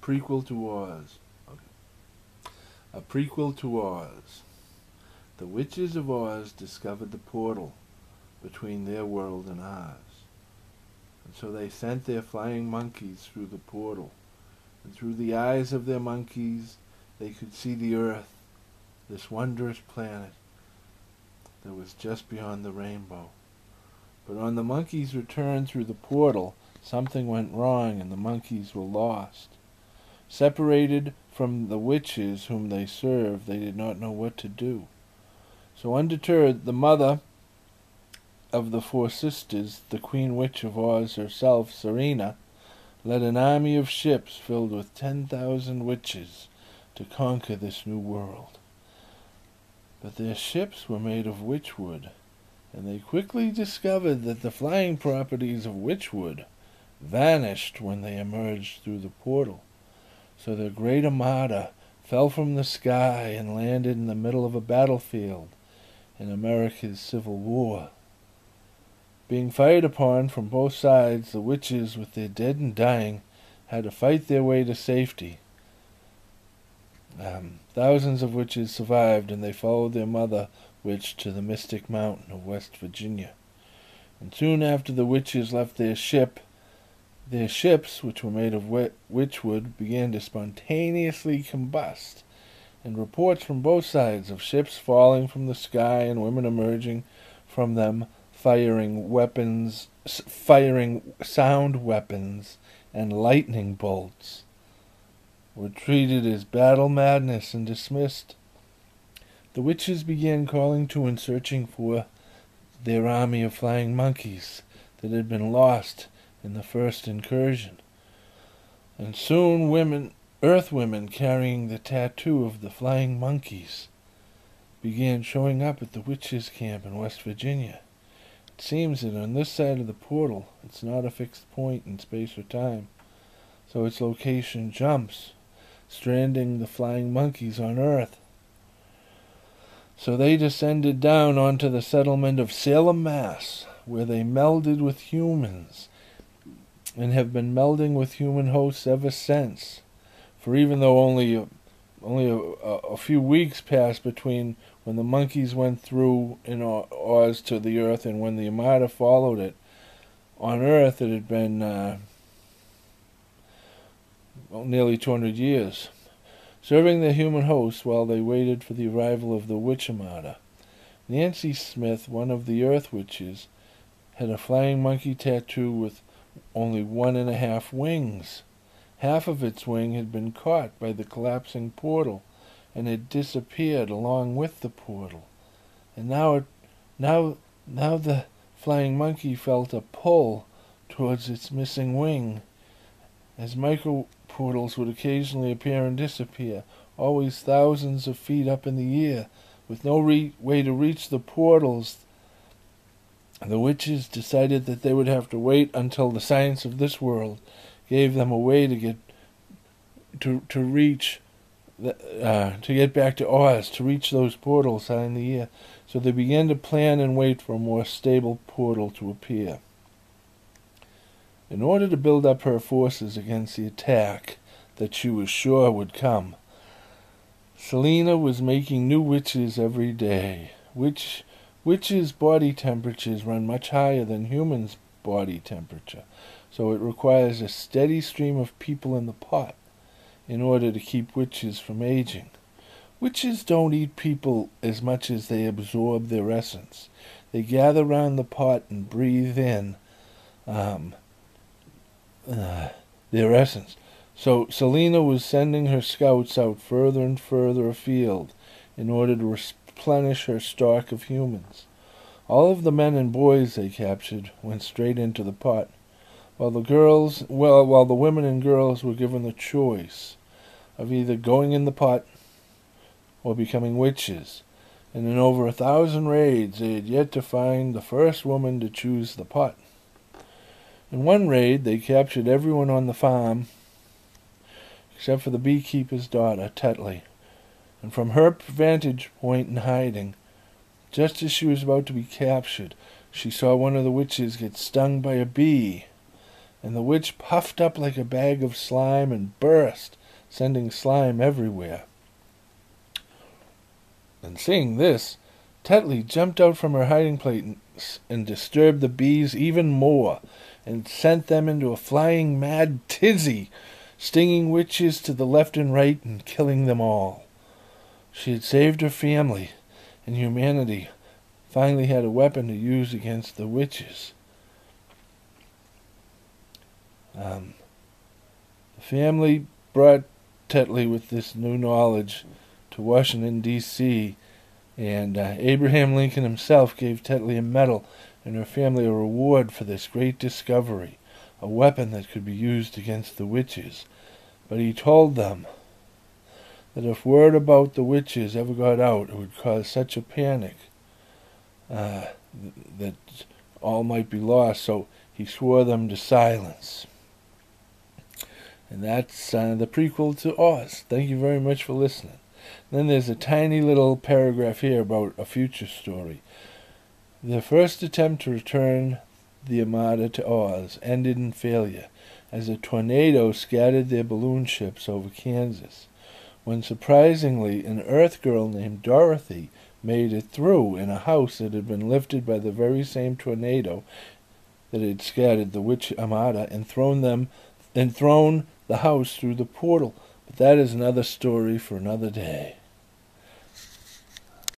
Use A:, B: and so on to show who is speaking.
A: prequel to Oz. Okay. A prequel to Oz. The witches of Oz discovered the portal between their world and ours. And so they sent their flying monkeys through the portal. And through the eyes of their monkeys, they could see the Earth, this wondrous planet that was just beyond the rainbow. But on the monkeys' return through the portal, something went wrong and the monkeys were lost. Separated from the witches whom they served, they did not know what to do. So undeterred, the mother of the four sisters, the Queen Witch of Oz herself, Serena, led an army of ships filled with 10,000 witches to conquer this new world. But their ships were made of witchwood, and they quickly discovered that the flying properties of witchwood vanished when they emerged through the portal. So their great armada fell from the sky and landed in the middle of a battlefield in America's Civil War. Being fired upon from both sides, the witches, with their dead and dying, had to fight their way to safety. Thousands of witches survived, and they followed their mother witch to the Mystic Mountain of West Virginia. And soon after the witches left their ships, which were made of witchwood, began to spontaneously combust, and reports from both sides of ships falling from the sky and women emerging from them firing sound weapons and lightning bolts were treated as battle madness and dismissed. The witches began calling to and searching for their army of flying monkeys that had been lost in the first incursion. And soon earth women carrying the tattoo of the flying monkeys began showing up at the witches' camp in West Virginia. It seems that on this side of the portal, it's not a fixed point in space or time, so its location jumps, stranding the flying monkeys on Earth. So they descended down onto the settlement of Salem, Mass., where they melded with humans, and have been melding with human hosts ever since. For even though only a few weeks passed between when the monkeys went through in Oz to the Earth and when the Armada followed it, on Earth it had been nearly 200 years, serving the human hosts while they waited for the arrival of the Witch Armada. Nancy Smith, one of the Earth Witches, had a flying monkey tattoo with only 1.5 wings. Half of its wing had been caught by the collapsing portal and had disappeared along with the portal. And now the flying monkey felt a pull towards its missing wing, as micro-portals would occasionally appear and disappear, always thousands of feet up in the air, with no way to reach the portals. The witches decided that they would have to wait until the science of this world gave them a way to get back to Oz, to reach those portals high in the air. So they began to plan and wait for a more stable portal to appear. In order to build up her forces against the attack that she was sure would come, Selena was making new witches every day. Witches' body temperatures run much higher than humans' body temperature, so it requires a steady stream of people in the pot in order to keep witches from aging. Witches don't eat people as much as they absorb their essence. They gather round the pot and breathe in their essence. So Selena was sending her scouts out further and further afield in order to replenish her stock of humans. All of the men and boys they captured went straight into the pot, while the women and girls were given the choice of either going in the pot or becoming witches. And in over 1,000 raids, they had yet to find the first woman to choose the pot. In one raid, they captured everyone on the farm except for the beekeeper's daughter, Tetley. And from her vantage point in hiding, just as she was about to be captured, she saw one of the witches get stung by a bee, and the witch puffed up like a bag of slime and burst, sending slime everywhere. And seeing this, Tetley jumped out from her hiding place and disturbed the bees even more, and sent them into a flying mad tizzy, stinging witches to the left and right and killing them all. She had saved her family, and humanity finally had a weapon to use against the witches. The family brought Tetley with this new knowledge to Washington, D.C., and Abraham Lincoln himself gave Tetley a medal and her family a reward for this great discovery, a weapon that could be used against the witches. But he told them that if word about the witches ever got out, it would cause such a panic that all might be lost, so he swore them to silence. And that's the prequel to Oz. Thank you very much for listening. Then there's a tiny little paragraph here about a future story. The first attempt to return the Armada to Oz ended in failure, as a tornado scattered their balloon ships over Kansas, when surprisingly an Earth girl named Dorothy made it through in a house that had been lifted by the very same tornado that had scattered the witch Armada and thrown the house through the portal. But that is another story for another day.